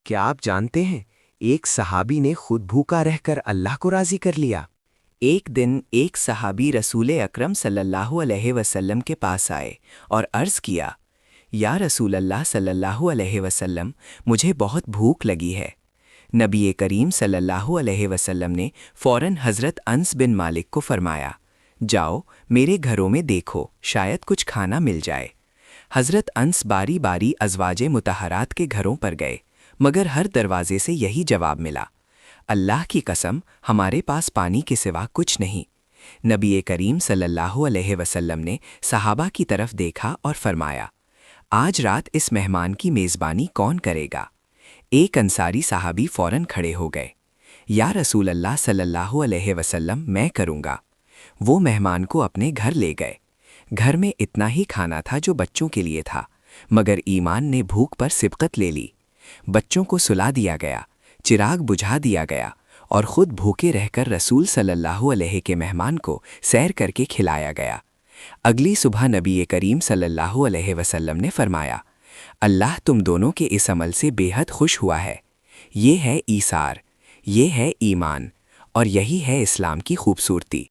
کیا آپ جانتے ہیں ایک صحابی نے خود بھوکا رہ کر اللہ کو راضی کر لیا؟ ایک دن ایک صحابی رسول اکرم صلی اللہ علیہ وسلم کے پاس آئے اور عرض کیا، یا رسول اللہ صلی اللہ علیہ وسلم، مجھے بہت بھوک لگی ہے۔ نبی کریم صلی اللہ علیہ وسلم نے فوراً حضرت انس بن مالک کو فرمایا، جاؤ میرے گھروں میں دیکھو، شاید کچھ کھانا مل جائے۔ حضرت انس باری باری ازواج مطہرات کے گھروں پر گئے، مگر ہر دروازے سے یہی جواب ملا، اللہ کی قسم ہمارے پاس پانی کے سوا کچھ نہیں۔ نبی کریم صلی اللہ علیہ وسلم نے صحابہ کی طرف دیکھا اور فرمایا، آج رات اس مہمان کی میزبانی کون کرے گا؟ ایک انصاری صحابی فوراً کھڑے ہو گئے، یا رسول اللہ صلی اللہ علیہ وسلم، میں کروں گا۔ وہ مہمان کو اپنے گھر لے گئے۔ گھر میں اتنا ہی کھانا تھا جو بچوں کے لیے تھا، مگر ایمان نے بھوک پر سبقت لے لی۔ بچوں کو سلا دیا گیا، چراغ بجھا دیا گیا اور خود بھوکے رہ کر رسول صلی اللہ علیہ کے مہمان کو سیر کر کے کھلایا گیا۔ اگلی صبح نبی کریم صلی اللہ علیہ وسلم نے فرمایا، اللہ تم دونوں کے اس عمل سے بے حد خوش ہوا ہے۔ یہ ہے ایثار، یہ ہے ایمان، اور یہی ہے اسلام کی خوبصورتی۔